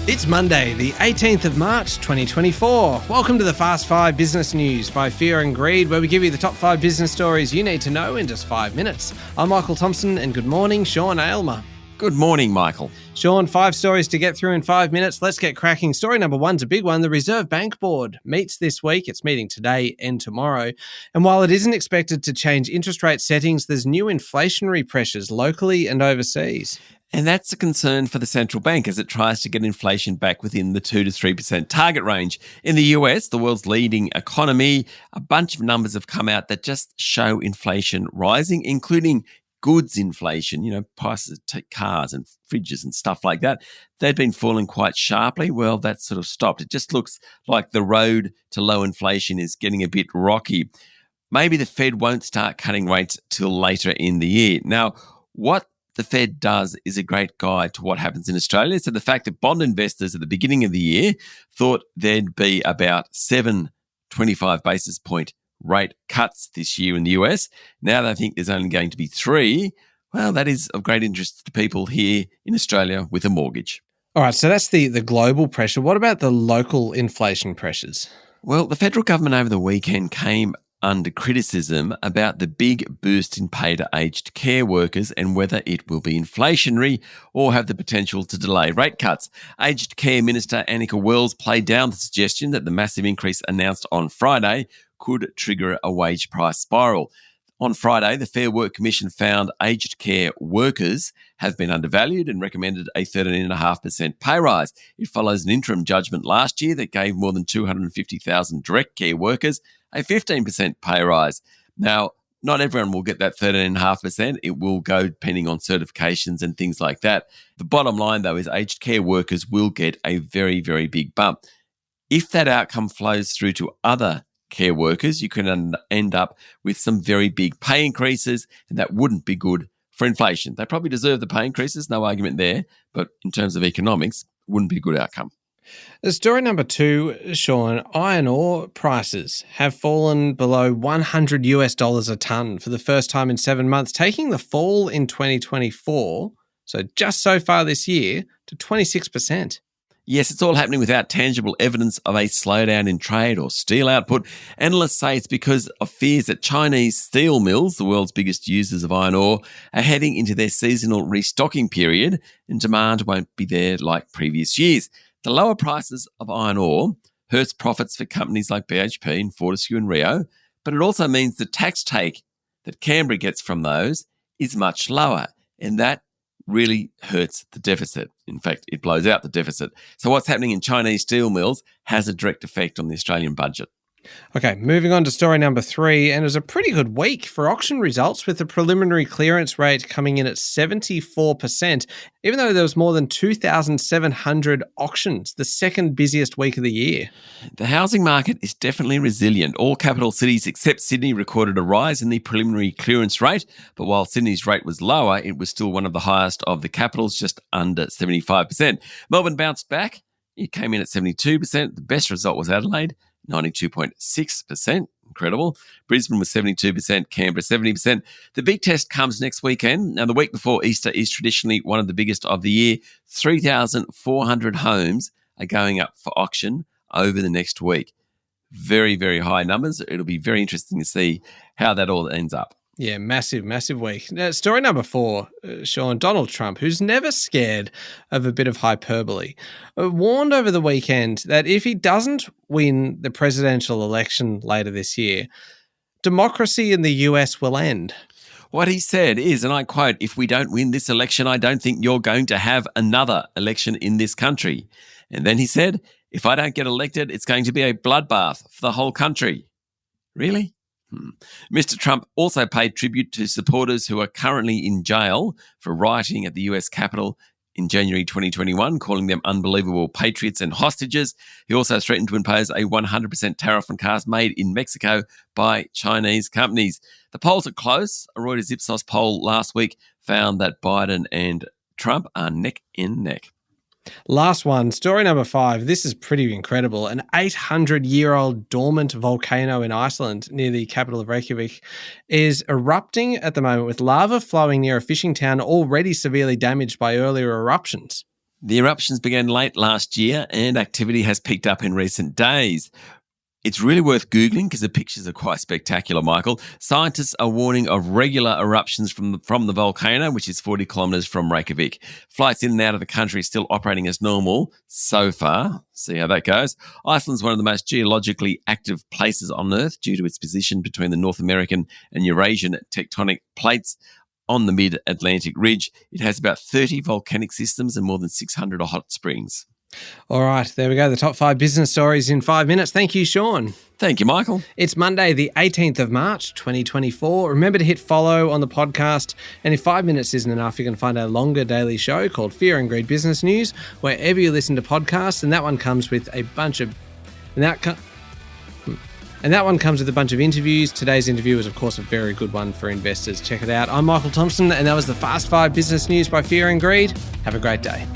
It's Monday, the 18th of March, 2024. Welcome to the Fast 5 Business News by Fear and Greed, where we give you the top 5 business stories you need to know in just 5 minutes. I'm Michael Thompson, and good morning, Sean Aylmer. Good morning, Michael. Sean, 5 stories to get through in 5 minutes. Let's get cracking. Story number 1's a big one. The Reserve Bank Board meets this week. It's meeting today and tomorrow. And while it isn't expected to change interest rate settings, there's new inflationary pressures locally and overseas. And that's a concern for the central bank as it tries to get inflation back within the 2 to 3% target range. In the US, the world's leading economy, a bunch of numbers have come out that just show inflation rising, including goods inflation, prices of cars and fridges and stuff like that. They've been falling quite sharply. Well, that's sort of stopped. It just looks like the road to low inflation is getting a bit rocky. Maybe the Fed won't start cutting rates till later in the year. Now, what the Fed does is a great guide to what happens in Australia. So the fact that bond investors at the beginning of the year thought there'd be about 7 25 basis point rate cuts this year in the US, now they think there's only going to be 3. Well, that is of great interest to people here in Australia with a mortgage. All right, so that's the global pressure. What about the local inflation pressures? Well, the federal government over the weekend came under criticism about the big boost in pay to aged care workers and whether it will be inflationary or have the potential to delay rate cuts. Aged Care Minister Annika Wells played down the suggestion that the massive increase announced on Friday could trigger a wage price spiral. On Friday, the Fair Work Commission found aged care workers have been undervalued and recommended a 13.5% pay rise. It follows an interim judgment last year that gave more than 250,000 direct care workers a 15% pay rise. Now, not everyone will get that 13.5%. It will go depending on certifications and things like that. The bottom line, though, is aged care workers will get a very, very big bump. If that outcome flows through to other care workers, you can end up with some very big pay increases, and that wouldn't be good for inflation. They probably deserve the pay increases, no argument there, but in terms of economics, wouldn't be a good outcome. Story number 2, Sean, iron ore prices have fallen below $100 a tonne for the first time in 7 months, taking the fall in 2024, so just so far this year, to 26%. Yes, it's all happening without tangible evidence of a slowdown in trade or steel output. Analysts say it's because of fears that Chinese steel mills, the world's biggest users of iron ore, are heading into their seasonal restocking period and demand won't be there like previous years. The lower prices of iron ore hurts profits for companies like BHP and Fortescue and Rio, but it also means the tax take that Canberra gets from those is much lower, and that really hurts the deficit. In fact, it blows out the deficit. So what's happening in Chinese steel mills has a direct effect on the Australian budget. Okay, moving on to story number 3, and it was a pretty good week for auction results with the preliminary clearance rate coming in at 74%, even though there was more than 2,700 auctions, the second busiest week of the year. The housing market is definitely resilient. All capital cities except Sydney recorded a rise in the preliminary clearance rate, but while Sydney's rate was lower, it was still one of the highest of the capitals, just under 75%. Melbourne bounced back. It came in at 72%. The best result was Adelaide, 92.6%. Incredible. Brisbane was 72%, Canberra 70%. The big test comes next weekend. Now, the week before Easter is traditionally one of the biggest of the year. 3,400 homes are going up for auction over the next week. Very, very high numbers. It'll be very interesting to see how that all ends up. Yeah, massive, massive week. Now, story number 4, Sean, Donald Trump, who's never scared of a bit of hyperbole, warned over the weekend that if he doesn't win the presidential election later this year, democracy in the US will end. What he said is, and I quote, "If we don't win this election, I don't think you're going to have another election in this country." And then he said, "If I don't get elected, it's going to be a bloodbath for the whole country." Really? Mr. Trump also paid tribute to supporters who are currently in jail for rioting at the US Capitol in January 2021, calling them unbelievable patriots and hostages. He also threatened to impose a 100% tariff on cars made in Mexico by Chinese companies. The polls are close. A Reuters Ipsos poll last week found that Biden and Trump are neck and neck. Last one, story number 5. This is pretty incredible. An 800-year-old dormant volcano in Iceland, near the capital of Reykjavik, is erupting at the moment with lava flowing near a fishing town already severely damaged by earlier eruptions. The eruptions began late last year and activity has picked up in recent days. It's really worth Googling because the pictures are quite spectacular, Michael. Scientists are warning of regular eruptions from the volcano, which is 40 kilometres from Reykjavik. Flights in and out of the country are still operating as normal so far. See how that goes. Iceland's one of the most geologically active places on Earth due to its position between the North American and Eurasian tectonic plates on the mid-Atlantic ridge. It has about 30 volcanic systems and more than 600 hot springs. All right, there we go. The top 5 business stories in 5 minutes. Thank you, Sean. Thank you, Michael. It's Monday, the 18th of March, 2024. Remember to hit follow on the podcast. And if 5 minutes isn't enough, you can find a longer daily show called Fear and Greed Business News, wherever you listen to podcasts. And that one comes with a bunch of... And that one comes with a bunch of interviews. Today's interview is, of course, a very good one for investors. Check it out. I'm Michael Thompson, and that was the Fast 5 Business News by Fear and Greed. Have a great day.